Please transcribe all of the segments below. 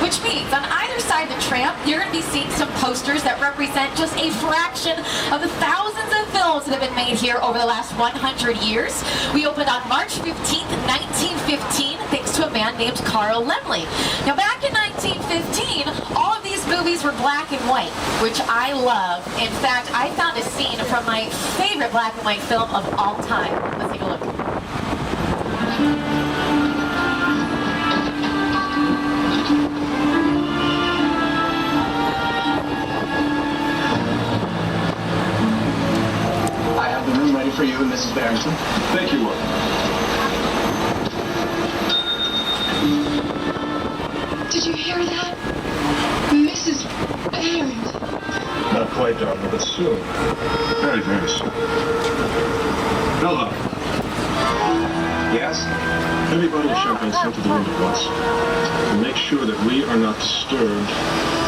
which means on either side of the tram, you're going to be seeing some posters that represent just a fraction of the thousands of films that have been made here over the last 100 years. We opened on March 15th, 1915, thanks to a man named Carl Laemmle. Now, back in 1915, all of these movies were black and white, which I love. In fact, I found a scene from my favorite black and white film of all time. Let's take a look. I have the room ready for you and Mrs. Barrington. Thank you, Mark. Did you hear that? Mrs. Barrington. Not quite, darling, but soon. Very, very soon. Hello. Yes? Everybody at Champagne sent to the room at once. And make sure that we are not disturbed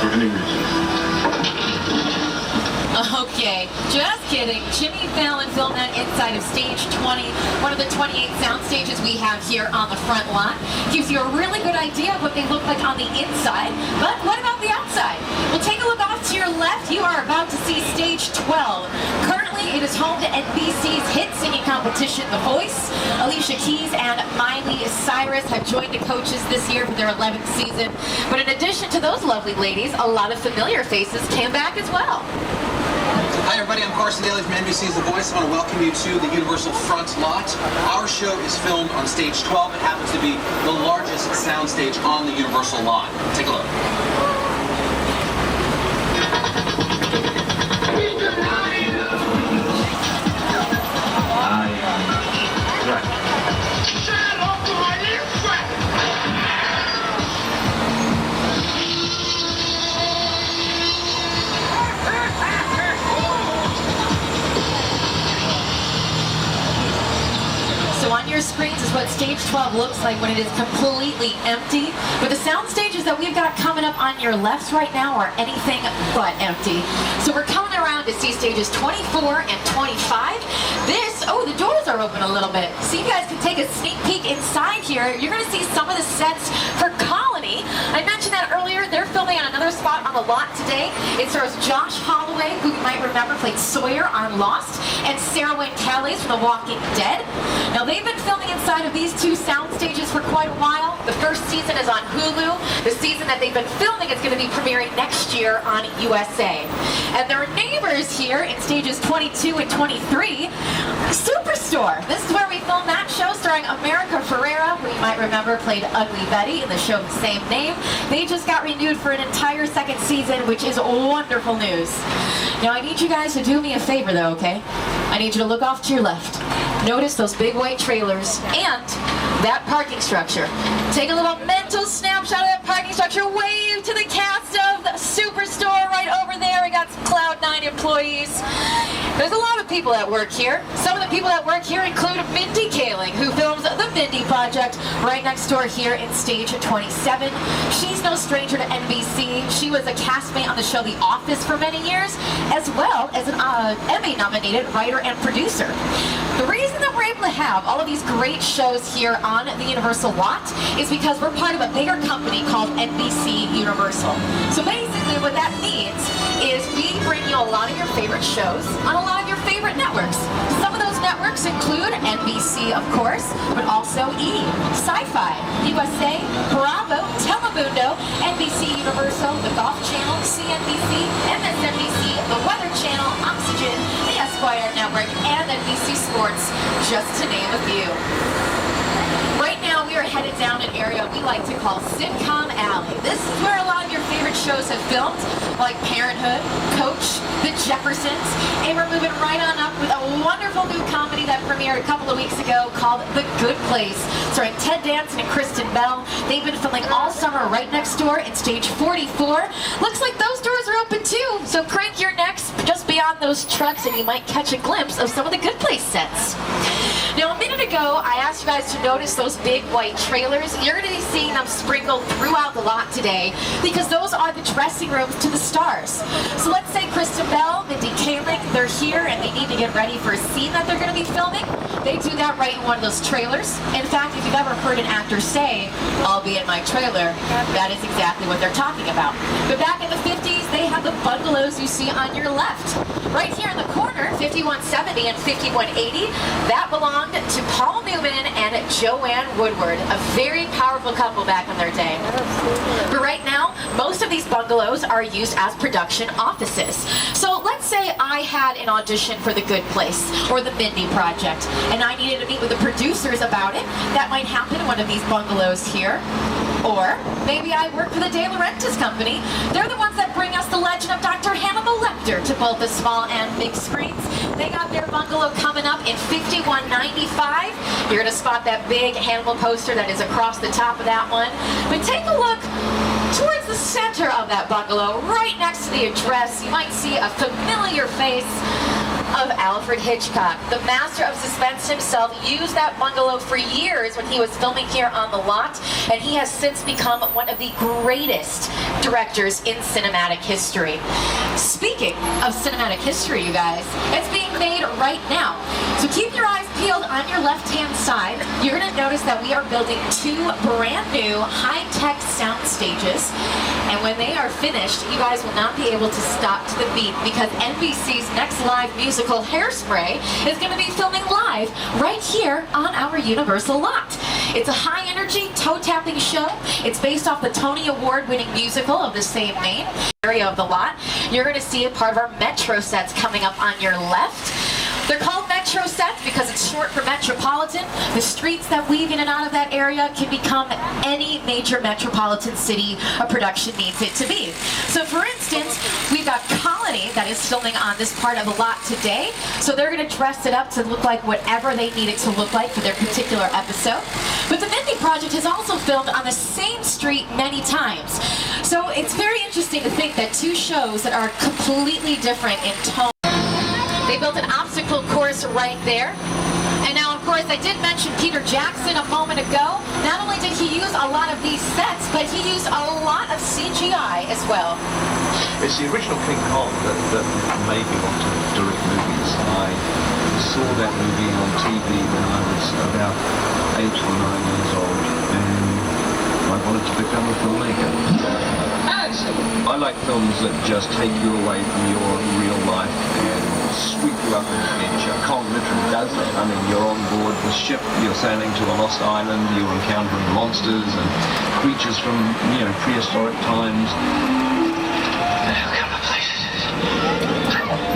for any reason. Okay, just kidding. Jimmy Fallon filmed that inside of stage 20, one of the 28 sound stages we have here on the front lot. Gives you a really good idea of what they look like on the inside, but what about the outside? Well, take a look off to your left. You are about to see stage 12. Currently, it is home to NBC's hit singing competition, The Voice. Alicia Keys and Miley Cyrus have joined the coaches this year for their 11th season. But in addition to those lovely ladies, a lot of familiar faces came back as well. Hi everybody, I'm Carson Daly from NBC's The Voice. I want to welcome you to the Universal Front Lot. Our show is filmed on stage 12. It happens to be the largest sound stage on the Universal lot. Take a look. So on your screens is what stage 12 looks like when it is completely empty. But the sound stages that we've got coming up on your left right now are anything but empty. So we're coming around to see stages 24 and 25. The doors are open a little bit. So you guys can take a sneak peek inside here. You're going to see some of the sets for Colony. I mentioned that earlier. They're filming on another spot on the lot today. It stars Josh Holloway, who you might remember played Sawyer on Lost, and Sarah Wayne Callies from The Walking Dead. Now, they've been filming inside of these two sound stages for quite a while. The first season is on Hulu. The season that they've been filming is going to be premiering next year on USA. And their neighbors here in stages 22 and 23, Superstore. This is where we filmed that show starring America Ferrera, who you might remember played Ugly Betty in the show of the same name. They just got renewed for an entire second season, which is wonderful news. Now, I need you guys to do me a favor, though, okay? I need you to look off to your left. Notice those big white trailers and that parking structure. Take a little mental snapshot of that parking structure. Wave to the cast of the Superstore right over there. We got some Cloud9 employees. There's a lot of people that work here. Some of the people that work here include Mindy Kaling, who films The Mindy Project right next door here in stage 27. She's no stranger to NBC. She was a castmate on the show The Office for many years, as well as an Emmy-nominated writer and producer. The reason that we're able to have all of these great shows here on the Universal lot is because we're part of a bigger company called NBC Universal. So basically what that means is we bring you a lot of your favorite shows on a lot of your favorite networks. Some of those networks include NBC, of course, but also E!, Sci-Fi, USA, Bravo, Telemundo, NBC Universal, the Golf Channel, CNBC, MSNBC, the Weather Channel, Oxygen, the Esquire Network, and NBC Sports, just to name a few. Right now, we are headed down an area we like to call Sitcom Alley. This is where a lot of your favorite shows have filmed, like Parenthood, Coach, The Jeffersons, and we're moving right on up with a wonderful new comedy that premiered a couple of weeks ago called The Good Place, starring Ted Danson and Kristen Bell. They've been filming all summer right next door in stage 44. Looks like those doors are open too, so crank your necks just beyond those trucks and you might catch a glimpse of some of the Good Place sets. Now, a minute ago, I asked you guys to notice those big white trailers. You're going to be seeing them sprinkled throughout the lot today because those are the dressing rooms to the stars. So let's say Kristen Bell, Mindy Kaling, they're here and they need to get ready for a scene that they're going to be filming. They do that right in one of those trailers. In fact, if you've ever heard an actor say, "I'll be in my trailer," that is exactly what they're talking about. But back in the 50s, they had the bungalows you see on your left. Right here in the corner, 5170 and 5180, that belonged to Paul Newman and Joanne Woodward, a very powerful couple back in their day. But right now, most of these bungalows are used as production offices. So let's say I had an audition for The Good Place or The Mindy Project, and I needed to meet with the producers about it. That might happen in one of these bungalows here. Or maybe I work for the De Laurentiis company. They're the ones that bring us the legend of Dr. Hannibal Lecter to both the small and big screens. They got their bungalow coming up in 5195. You're going to spot that big Hannibal poster that is across the top of that one. But take a look towards the center of that bungalow, right next to the address. You might see a familiar face of Alfred Hitchcock. The master of suspense himself used that bungalow for years when he was filming here on the lot, and he has since become one of the greatest directors in cinematic history. Speaking of cinematic history, you guys, it's being made right now. So keep your eyes peeled on your left-hand side. You're going to notice that we are building two brand new high-tech sound stages. And when they are finished, you guys will not be able to stop to the beat because NBC's next live musical Hairspray is going to be filming live right here on our Universal lot. It's a high-energy, toe-tapping show. It's based off the Tony Award-winning musical of the same name. Area of the lot. You're going to see a part of our Metro sets coming up on your left. They're called Metro sets because it's short for metropolitan. The streets that weave in and out of that area can become any major metropolitan city a production needs it to be. So for instance, we've got Colony that is filming on this part of the lot today. So they're going to dress it up to look like whatever they need it to look like for their particular episode. But the Mindy Project has also filmed on the same street many times. So it's very interesting to think that two shows that are completely different in tone. They built an obstacle course right there. And now, of course, I did mention Peter Jackson a moment ago. Not only did he use a lot of these sets, but he used a lot of CGI as well. It's the original King Kong that made me want to direct movies. I saw that movie on TV when I was about 8 or 9 years old, and I wanted to become a filmmaker. I like films that just take you away from your real life and sweep you up in adventure. Kong literally does that. I mean, you're on board the ship, you're sailing to a lost island, you're encountering monsters and creatures from, prehistoric times.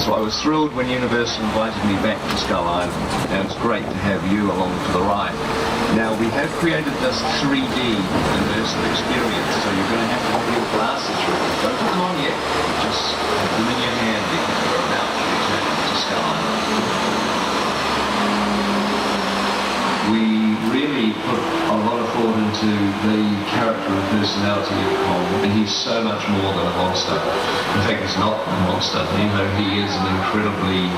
So I was thrilled when Universal invited me back to Skull Island, and it's great to have you along for the ride. Now, we have created this 3D immersive experience, so you're going to have to have your glasses ready. Don't put them on yet, just have them in your hand because we're about to return to Skull Island. We really put a lot of thought into the character and personality of Kong, and he's so much more than a monster. In fact, he's not a monster. He is an incredibly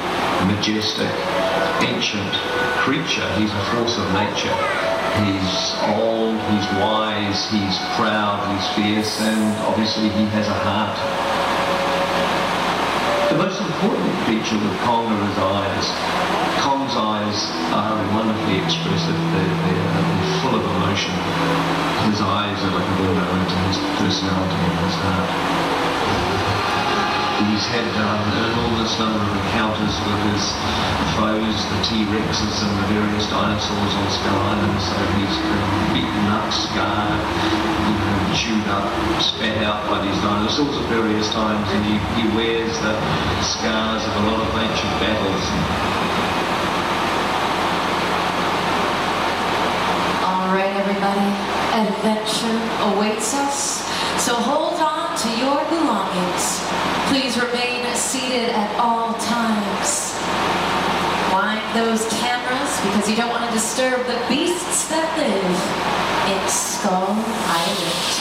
majestic, ancient creature. He's a force of nature. He's old, he's wise, he's proud, he's fierce, and obviously he has a heart. The most important feature with Kong are his eyes. Kong's eyes are wonderfully expressive. They're full of emotion. His eyes are like a window into his personality and his heart. He's had an enormous number of encounters with his foes, the T-Rexes and the various dinosaurs on Skull Island. So he's been beaten up, scarred, chewed up, spat out by these dinosaurs at various times, and he wears the scars of a lot of ancient battles. All right, everybody, adventure awaits us. So hold on to your belongings. Please remain seated at all times. Wind those cameras because you don't want to disturb the beasts that live in Skull Island.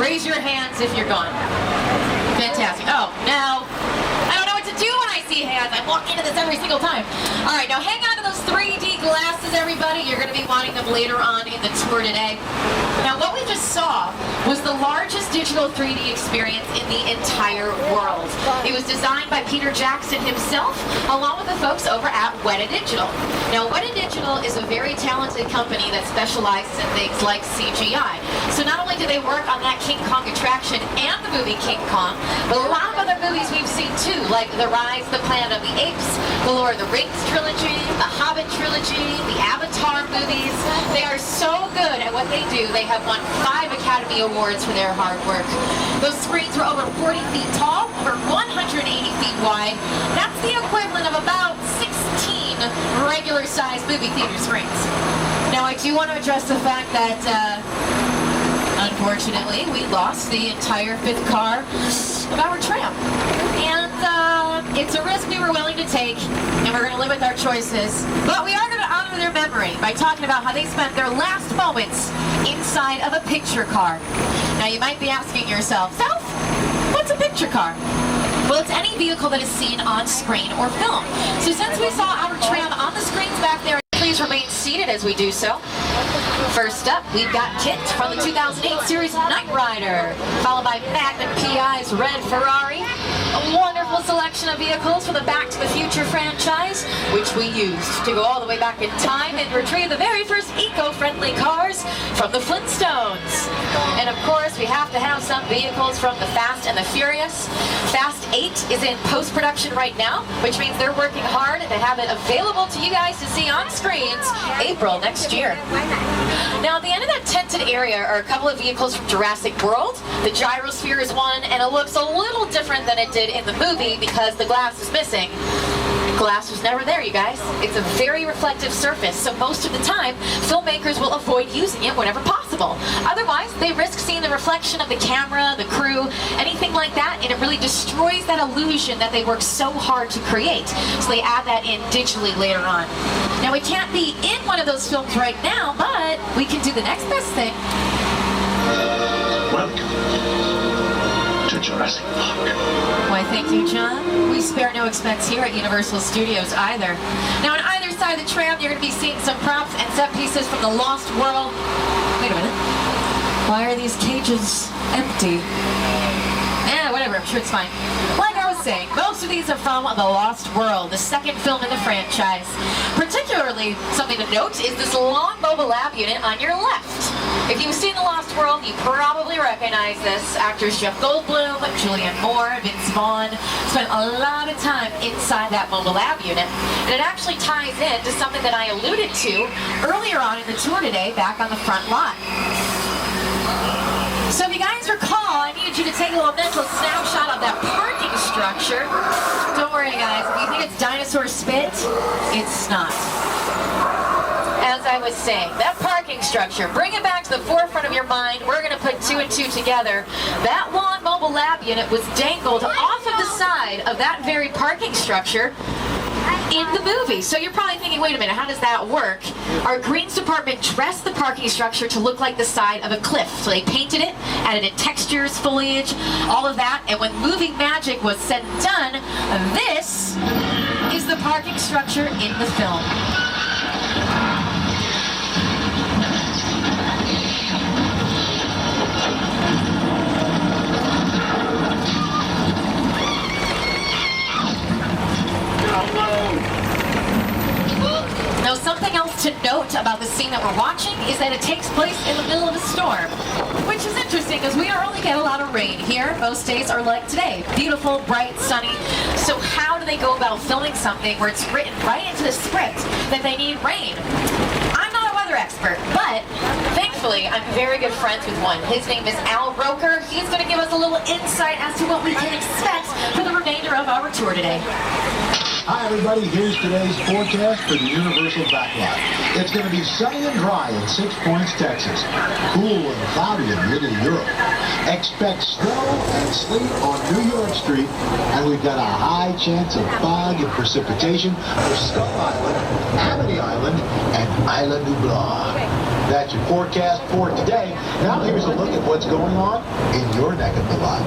Raise your hands if you're gone. Fantastic. Oh, now, I don't know what to do when I see hands. I walk into this every single time. All right, now hang on to those 3D glasses, everybody. You're going to be wanting them later on in the tour today. Now, what we just saw was the largest digital 3D experience in the entire world. It was designed by Peter Jackson himself, along with the folks over at Weta Digital. Now, Weta Digital is a very talented company that specializes in things like CGI. So not only do they work on that King Kong attraction and the movie King Kong, but a lot of other movies we've seen too, like The Rise, The Planet of the Apes, the Lord of the Rings trilogy, the Hobbit trilogy, the Avatar movies. They are so good at what they do. They have won 5 Academy Awards for their hard work. Those screens were over 40 feet tall, over 180 feet wide. That's the equivalent of about 16 regular-sized movie theater screens. Now, I do want to address the fact that, unfortunately, we lost the entire 5th car of our tram. And it's a risk we were willing to take, and we're going to live with our choices. But we are going to honor their memory by talking about how they spent their last moments inside of a picture car. Now, you might be asking yourself, South, what's a picture car? Well, it's any vehicle that is seen on screen or film. So since we saw our tram on the screens back there, please remain seated as we do so. First up, we've got Kit from the 2008 series Knight Rider, followed by Magnum PI's Red Ferrari. A wonderful selection of vehicles for the Back to the Future franchise, which we used to go all the way back in time and retrieve the very first eco-friendly cars from the Flintstones. And of course, we have to have some vehicles from the Fast and the Furious. Fast 8 is in post-production right now, which means they're working hard to have it available to you guys to see on screens April next year. Now, at the end of that tented area are a couple of vehicles from Jurassic World. The gyrosphere is one, and it looks a little different than it did in the movie because the glass is missing. Glass was never there, you guys. It's a very reflective surface, so most of the time, filmmakers will avoid using it whenever possible. Otherwise, they risk seeing the reflection of the camera, the crew, anything like that, and it really destroys that illusion that they worked so hard to create. So they add that in digitally later on. Now, we can't be in one of those films right now, but we can do the next best thing. Welcome to Jurassic Park. Why, thank you, John. We spare no expense here at Universal Studios either. Now, on either side of the tram, you're going to be seeing some props and set pieces from the Lost World. Wait a minute. Why are these cages empty? Whatever, I'm sure it's fine. Like I was saying, most of these are from The Lost World, the second film in the franchise. Particularly, something to note is this long mobile lab unit on your left. If you've seen The Lost World, you probably recognize this. Actors Jeff Goldblum, Julianne Moore, Vince Vaughn spent a lot of time inside that mobile lab unit. And it actually ties in to something that I alluded to earlier on in the tour today, back on the front lot. So if you guys recall, I needed you to take a little mental snapshot of that parking structure. Don't worry, guys. If you think it's dinosaur spit, it's not. As I was saying, that parking structure, bring it back to the forefront of your mind. We're going to put 2 and 2 together. That long mobile lab unit was dangled off of the side of that very parking structure in the movie. So you're probably thinking, wait a minute, how does that work? Our greens department dressed the parking structure to look like the side of a cliff. So they painted it, added in textures, foliage, all of that. And when movie magic was said and done, this is the parking structure in the film. Now, something else to note about the scene that we're watching is that it takes place in the middle of a storm, which is interesting because we don't really get a lot of rain here. Most days are like today, beautiful, bright, sunny. So how do they go about filming something where it's written right into the script that they need rain? I'm not a weather expert, but thankfully I'm very good friends with one. His name is Al Roker. He's going to give us a little insight as to what we can expect for the remainder of our tour today. Hi everybody, here's today's forecast for the Universal Backlot. It's going to be sunny and dry in 6 Points, Texas. Cool and cloudy in Little Europe. Expect snow and sleet on New York Street, and we've got a high chance of fog and precipitation for Skull Island, Amity Island, and Isla Nublar. That's your forecast for today. Now here's a look at what's going on in your neck of the lot.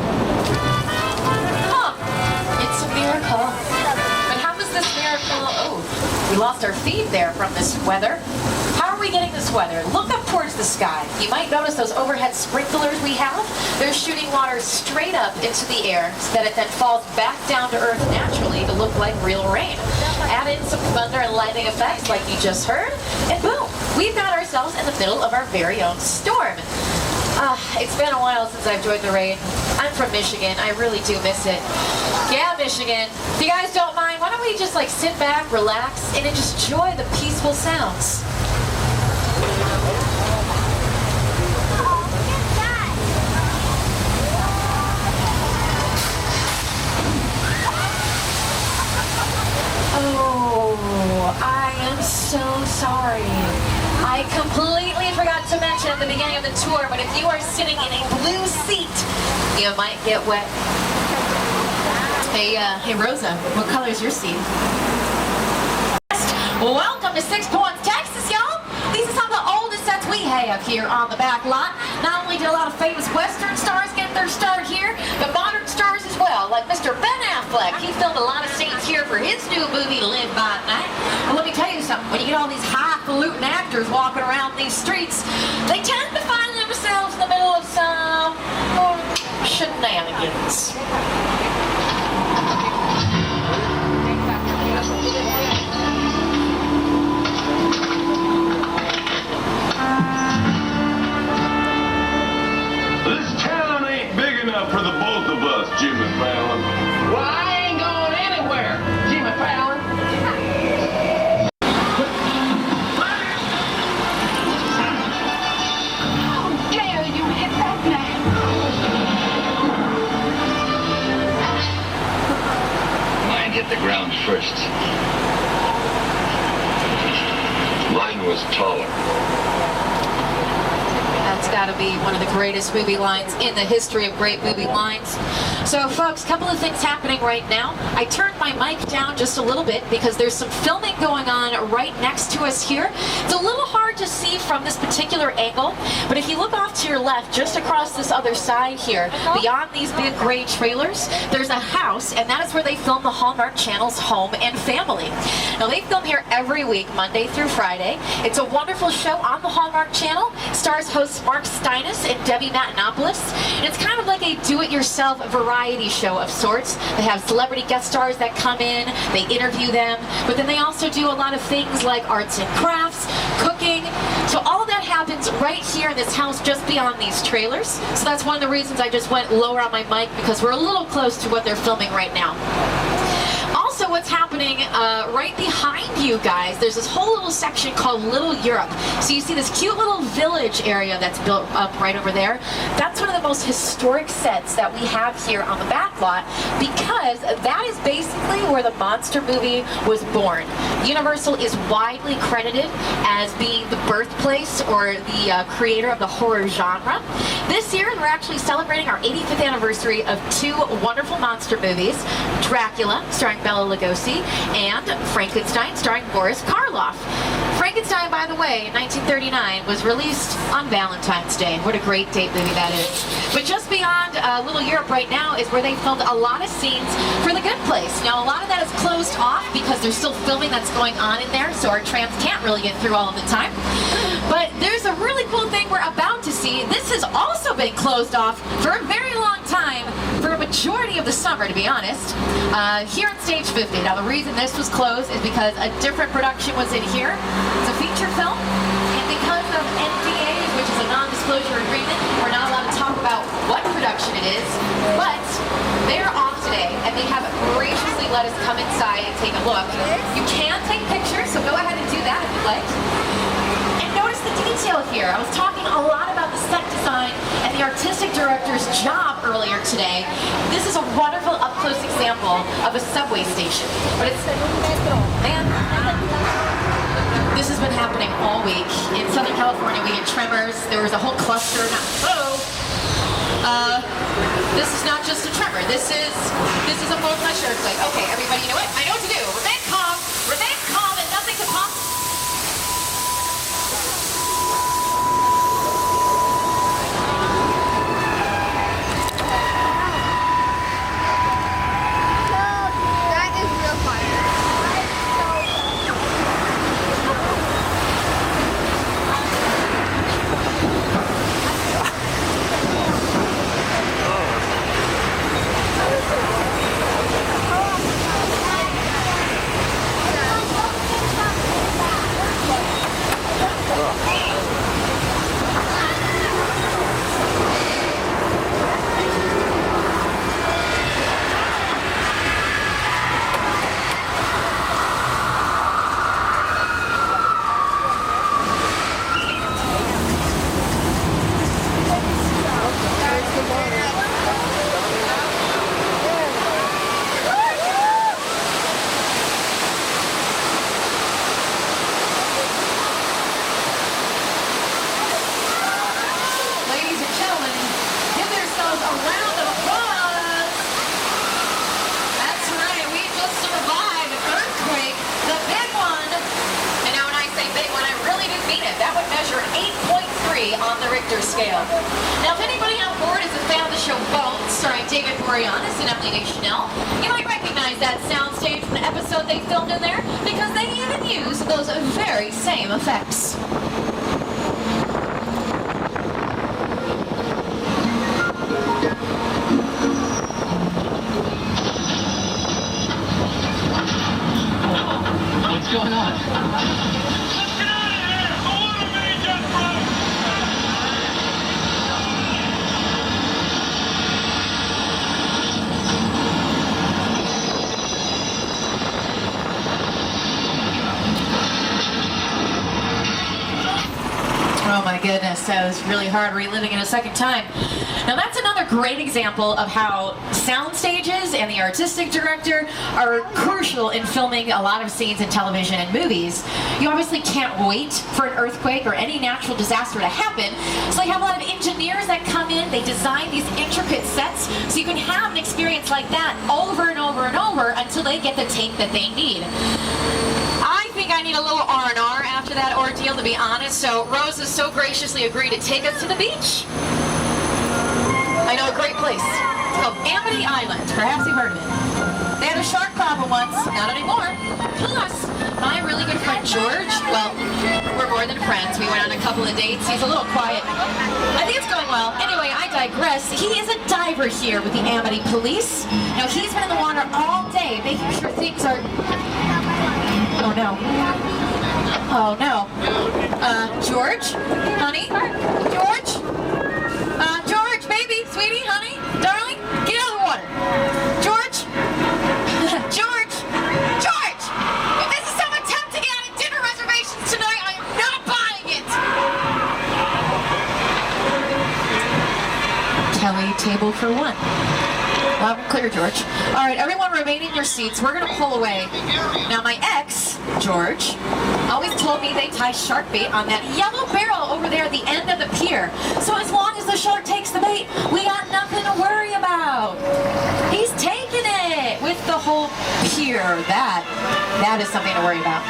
Huh. It's a miracle. But how is this miracle? Oh, we lost our feed there from this weather. How are we getting this weather? Look up towards the sky. You might notice those overhead sprinklers we have. They're shooting water straight up into the air so that it then falls back down to earth naturally to look like real rain. Add in some thunder and lightning effects like you just heard, and boom, we've got ourselves in the middle of our very own storm. It's been a while since I've enjoyed the rain. I'm from Michigan. I really do miss it. Yeah, Michigan. If you guys don't mind, why don't we just like sit back, relax, and just enjoy the peaceful sounds. Oh, I am so sorry. I completely forgot to mention at the beginning of the tour, but if you are sitting in a blue seat, you might get wet. Hey Rosa, what color is your seat? Welcome to 6 Points, Texas, y'all. These are some of the oldest sets we have here on the back lot. Not only did a lot of famous Western stars get their start here, but modern stars as well, like Mr. Ben Affleck. He filmed a lot of scenes here for his new movie, Live by Night. And let me tell you something, when you get all these highfalutin actors walking around these streets, they tend to find themselves in the middle of some shenanigans. For the both of us, Jimmy Fallon. Well, I ain't going anywhere, Jimmy Fallon. How dare you hit that man? Mine hit the ground first. Mine was taller. That's got to be one of the greatest movie lines in the history of great movie lines. So folks, a couple of things happening right now. I turned my mic down just a little bit because there's some filming going on right next to us here. It's a little hard to see from this particular angle, but if you look off to your left, just across this other side here, beyond these big gray trailers, there's a house, and that is where they film the Hallmark Channel's Home and Family. Now they film here every week, Monday through Friday. It's a wonderful show on the Hallmark Channel. Stars hosts Mark Steinis and Debbie Matenopoulos. And it's kind of like a do-it-yourself variety show of sorts. They have celebrity guest stars that come in, they interview them, but then they also do a lot of things like arts and crafts, cooking. So all of that happens right here in this house just beyond these trailers. So that's one of the reasons I just went lower on my mic, because we're a little close to what they're filming right now. Also, what's happening right behind you guys, there's this whole little section called Little Europe. So you see this cute little village area that's built up right over there. That's one of the most historic sets that we have here on the back lot, because that is basically where the monster movie was born. Universal is widely credited as being the birthplace or the creator of the horror genre. This year, we're actually celebrating our 85th anniversary of two wonderful monster movies, Dracula, starring Bela Lugosi, and Frankenstein, starring Boris Karloff. Frankenstein, by the way, in 1939, was released on Valentine's Day. What a great date movie that is. But just beyond Little Europe right now is where they filmed a lot of scenes for The Good Place. Now, a lot of that is closed off because there's still filming that's going on in there, so our trams can't really get through all of the time. But there's a really cool thing we're about to see. This has also been closed off for a very long time, for a majority of the summer, to be honest, here on Stage 50. Now, the reason this was closed is because a different production was in here. It's a feature film, and because of NDAs, which is a non-disclosure agreement, we're not allowed to talk about what production it is, but they're off today, and they have graciously let us come inside and take a look. You can take pictures, so go ahead and do that if you'd like. And notice the detail here. I was talking a lot about the set design and the artistic director's job earlier today. This is a wonderful up-close example of a subway station. But it's, man, this has been happening all week. In Southern California, we get tremors. There was a whole cluster. This is not just a tremor. This is a full-fledged earthquake. Okay, everybody, you know what? I know what to do. Remain calm, and nothing can Richter scale. Now, if anybody on board is a fan of the show Bones, starring David Boreanaz and Emily Deschanel, you might recognize that soundstage from the episode they filmed in there because they even use those very same effects. What's going on? Oh my goodness, that was really hard reliving it a second time. Now that's another great example of how sound stages and the artistic director are crucial in filming a lot of scenes in television and movies. You obviously can't wait for an earthquake or any natural disaster to happen, so they have a lot of engineers that come in, they design these intricate sets so you can have an experience like that over and over and over until they get the take that they need. I think I need a little R&R after that ordeal, to be honest, so Rose has so graciously agreed to take us to the beach. I know a great place. It's called Amity Island. Perhaps you've heard of it. They had a shark problem once, not anymore. Plus, my really good friend George, well, we're more than friends. We went on a couple of dates. He's a little quiet. I think it's going well. Anyway, I digress. He is a diver here with the Amity Police. Now, he's been in the water all day, making sure things are... Oh no. Oh no. George? Honey? George? George, baby, sweetie, honey, darling, get out of the water. George? George? George! If this is some attempt to get out of dinner reservations tonight, I am not buying it! Kelly, table for one. Loud and clear, George. All right, everyone remain in your seats. We're going to pull away. Now, my ex, George, always told me they tie shark bait on that yellow barrel over there at the end of the pier. So as long as the shark takes the bait, we got nothing to worry about. He's taking it with the whole pier. That is something to worry about.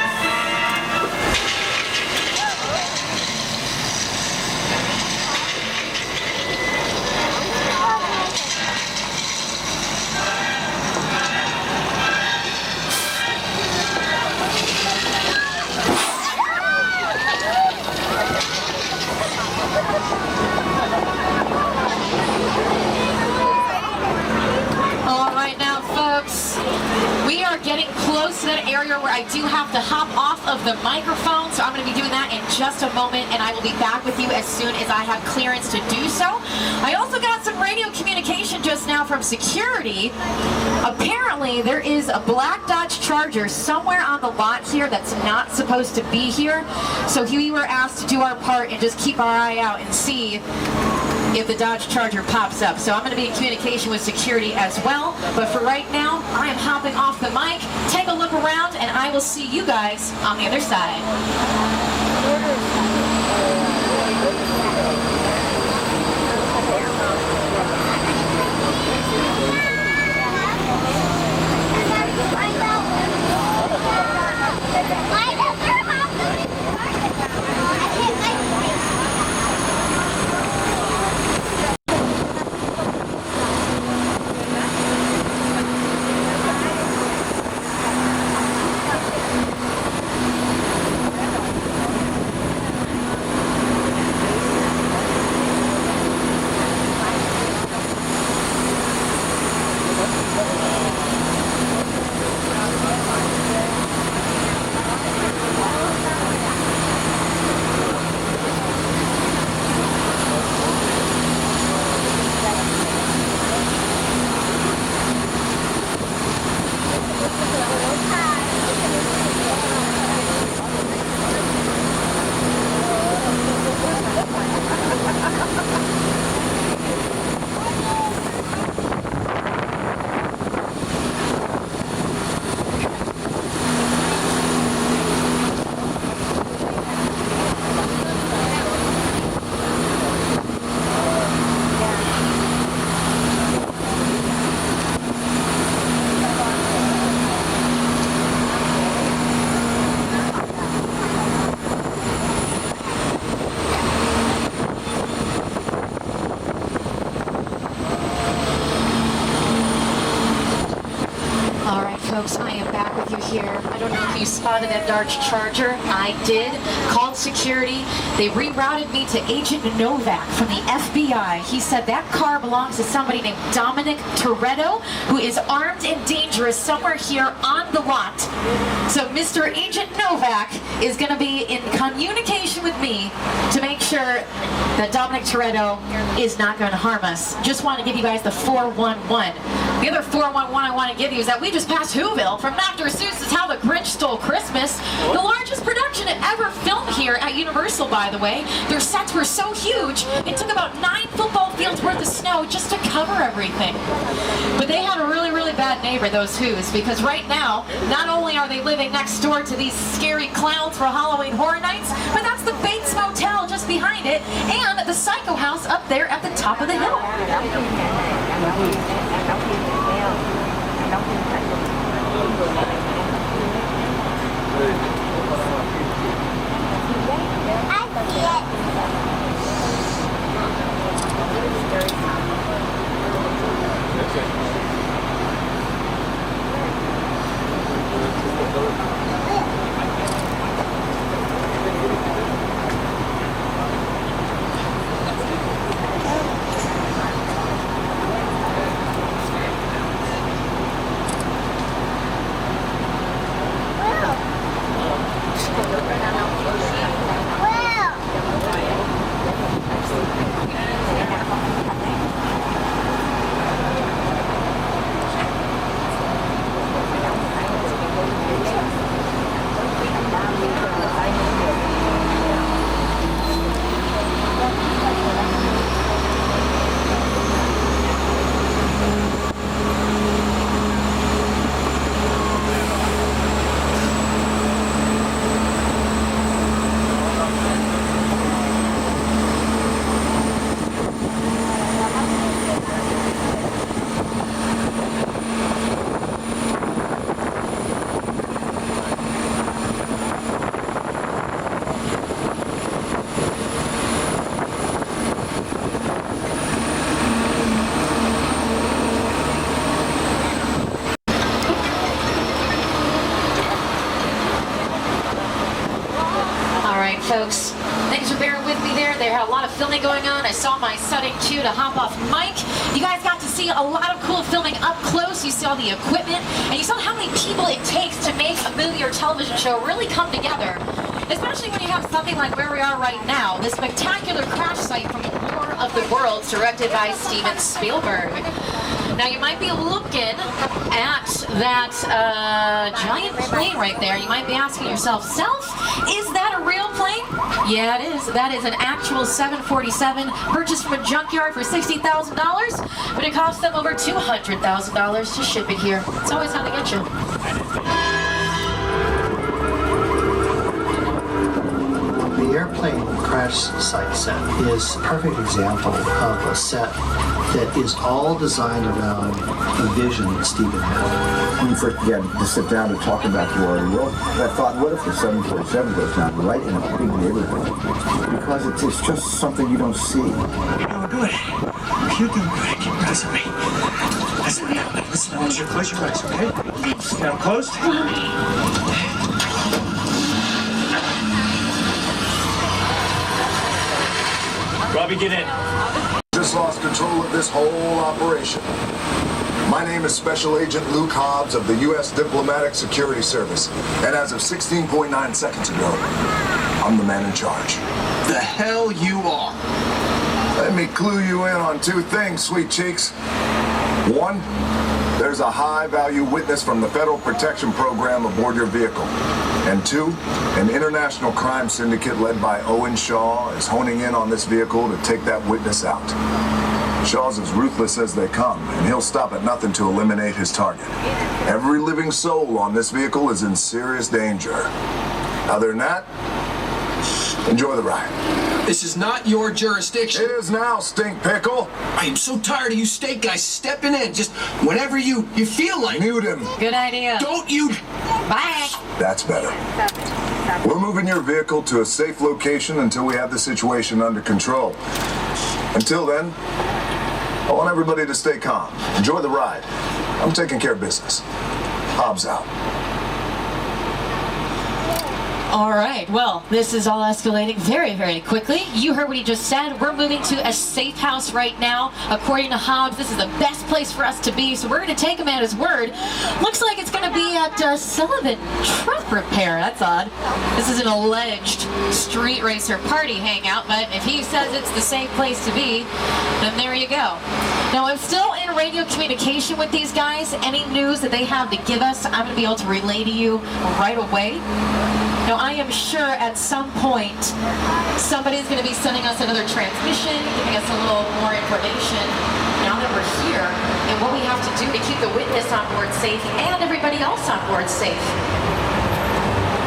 All right now, folks, we are getting close to that area where I do have to hop off of the microphone, so I'm going to be doing that in just a moment, and I will be back with you as soon as I have clearance to do so. I also got some radio communication just now from security. Apparently, there is a black Dodge Charger somewhere on the lot here that's not supposed to be here, so we were asked to do our part and just keep our eye out and see if the Dodge Charger pops up. So I'm going to be in communication with security as well. But for right now, I am hopping off the mic. Take a look around, and I will see you guys on the other side. here. I don't know if you spotted that Dodge Charger. I did. Called security. They rerouted me to Agent Novak from the FBI. He said that car belongs to somebody named Dominic Toretto, who is armed and dangerous somewhere here on the lot. So Mr. Agent Novak is going to be in communication with me to make sure that Dominic Toretto is not going to harm us. Just want to give you guys the 411. The other 411 I want to give you is that we just passed Whoville from Dr. Seuss's How the Grinch Stole Christmas. The largest production ever filmed here at Universal, by the way. Their sets were so huge, it took about 9 football fields worth of snow just to cover everything. But they had a really, really bad neighbor, those Who's, because right now, not only are they living next door to these scary clowns for Halloween Horror Nights, but that's the Bates Motel just behind it, and the Psycho House up there at the top of the hill. Folks, thanks for bearing with me there. There had a lot of filming going on. I saw my sudden cue to hop off mic. You guys got to see a lot of cool filming up close. You saw the equipment, and you saw how many people it takes to make a movie or television show really come together. Especially when you have something like where we are right now, this spectacular crash site from War of the Worlds, directed by Steven Spielberg. Now you might be looking at that giant plane right there. You might be asking yourself, Self, is that a real plane? Yeah, it is. That is an actual 747 purchased from a junkyard for $60,000, but it cost them over $200,000 to ship it here. It's always how they get you. The airplane crash site set is a perfect example of a set that is all designed around a vision that Steven had. When we first began to sit down to talk about the War of the World, I thought, what if the 747 goes down right in a big neighborhood? Because it's just something you don't see. You're doing good. You're doing good. Keep your eyes on me. Listen, I want you to close your eyes, okay? Now closed. Robbie, get in. Just lost control of this whole operation. My name is Special Agent Luke Hobbs of the U.S. Diplomatic Security Service, and as of 16.9 seconds ago, I'm the man in charge. The hell you are. Let me clue you in on 2 things, sweet cheeks. 1, there's a high-value witness from the Federal Protection Program aboard your vehicle. And 2, an international crime syndicate led by Owen Shaw is honing in on this vehicle to take that witness out. Shaw's as ruthless as they come, and he'll stop at nothing to eliminate his target. Every living soul on this vehicle is in serious danger. Other than that, enjoy the ride. This is not your jurisdiction. It is now, stink pickle. I am so tired of you state guys stepping in just whenever you feel like. Mute him. Good idea. Don't you. Bye. That's better. We're moving your vehicle to a safe location until we have the situation under control. Until then, I want everybody to stay calm. Enjoy the ride. I'm taking care of business. Hobbs out. All right, well, this is all escalating very, very quickly. You heard what he just said. We're moving to a safe house right now. According to Hobbs, this is the best place for us to be, so we're going to take him at his word. Looks like it's going to be at Sullivan Truck Repair. That's odd. This is an alleged street racer party hangout, but if he says it's the safe place to be, then there you go. Now, I'm still in radio communication with these guys. Any news that they have to give us, I'm going to be able to relay to you right away. Now, I am sure at some point somebody's going to be sending us another transmission, giving us a little more information now that we're here and what we have to do to keep the witness on board safe and everybody else on board safe.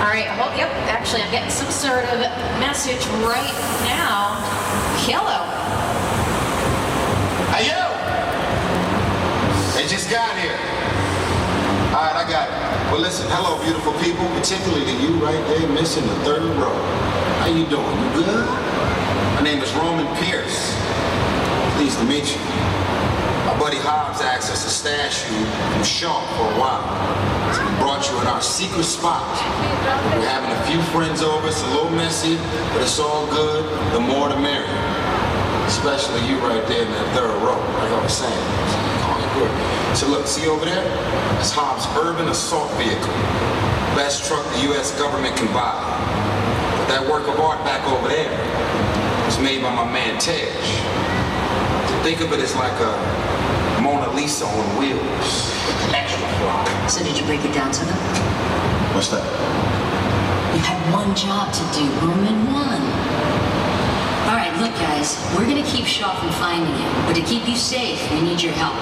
All right, yep, actually I'm getting some sort of message right now. Hello. Hey, yo! They just got here. All right, I got it. Well, listen, hello, beautiful people, particularly to you right there missing the third row. How you doing? You good? My name is Roman Pierce. Pleased to meet you. My buddy Hobbs asked us to stash you from Sean for a while. So we brought you in our secret spot. We're having a few friends over. It's a little messy, but it's all good. The more the merrier. Especially you right there in that third row, like I was saying. So look, see over there? It's Hobbs' urban assault vehicle. Best truck the U.S. government can buy. But that work of art back over there was made by my man Tej. Think of it as like a Mona Lisa on wheels. Extra fly. So did you break it down to them? What's that? You had one job to do, Roman, one. All right, look, guys, we're going to keep Shaw from finding you, but to keep you safe, we need your help.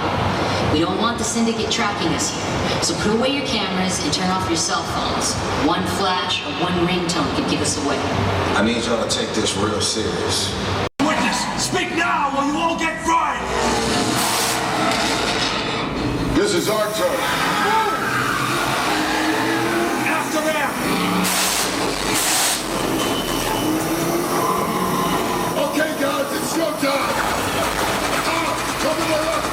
We don't want the syndicate tracking us here, so put away your cameras and turn off your cell phones. One flash or one ringtone could give us away. I need y'all to take this real serious. Witness, speak now or you all get fried! This is our turn. After them! Okay, guys, it's showtime. Come to the left.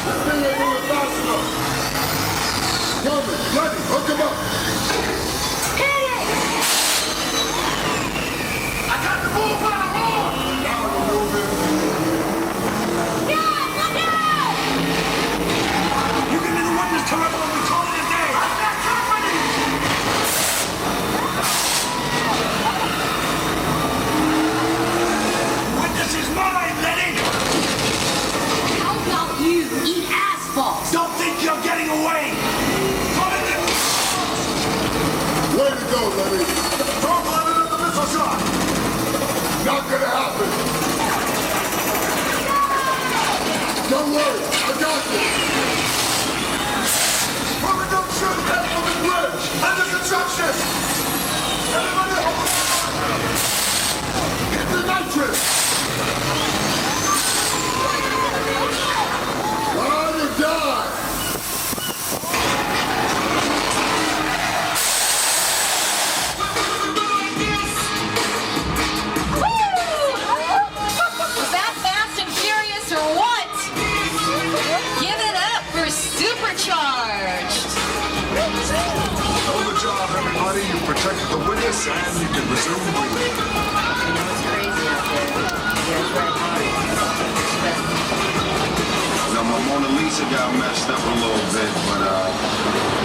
This thing ain't moving fast enough. Coming, ready, hook him up. Hit it! I got the move by the wall! Now we're moving. Yeah, look out! You give me the witness correct when we call it a day! I'm not company! Witness is mine, Letty! How about you eat asphalt? Don't think you're getting away! Come in there! Way to go, Lenny. Don't let it in the missile shot! Not gonna happen. Don't worry, I got this. Brother, don't shoot that from the bridge! Under construction! Everybody hold on! Get the nitrous. Ride or die. Was that Fast and Furious or what? Give it up for Supercharged. Hold the job, everybody. You protected the witness and you can resume breathing. You know it's crazy out there. Yeah, it's right. Now, my Mona Lisa got messed up a little bit, but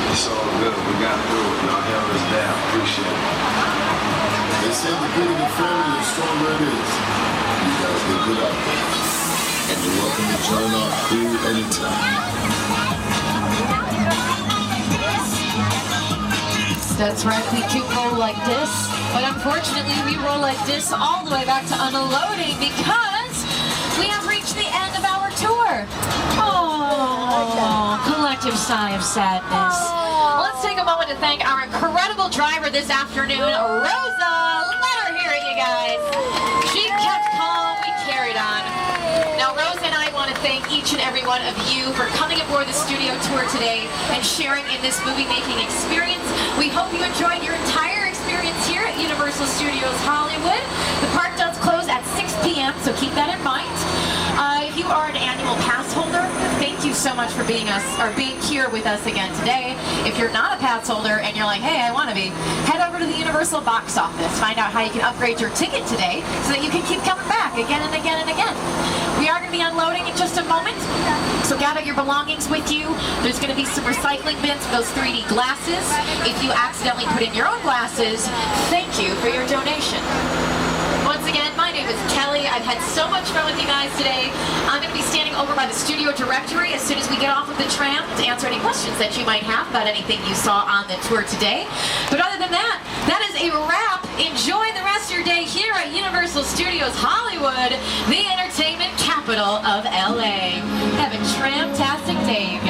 it's all good. We got through it. Y'all held us down. Appreciate it. They say the bigger the family, the stronger it is. You guys did good out there. And you're welcome to join our crew anytime. That's right, we do roll like this, but unfortunately we roll like this all the way back to unloading because we have reached the end of our tour. Oh, collective sigh of sadness. Let's take a moment to thank our incredible driver this afternoon, Rosa. Let her hear it, you guys. She kept calm, we carried on. Now, Rosa and I want to thank each and every one of you for coming aboard the studio tour today and sharing in this movie-making experience. We hope you enjoyed your entire experience here at Universal Studios Hollywood. The park does close at 6 p.m., so keep that in mind. If you are an annual pass holder, thank you you so much for being here with us again today. If you're not a pass holder and you're like, hey, I want to be, head over to the Universal box office. Find out how you can upgrade your ticket today so that you can keep coming back again and again and again. We are going to be unloading in just a moment, so gather your belongings with you. There's going to be some recycling bins for those 3D glasses. If you accidentally put in your own glasses, thank you for your donation. Once again, my name is Kelly. I've had so much fun with you guys today. I'm going to be standing over by the studio directory as soon as we get off of the tram to answer any questions that you might have about anything you saw on the tour today. But other than that, that is a wrap. Enjoy the rest of your day here at Universal Studios Hollywood, the entertainment capital of LA. Have a tram-tastic day.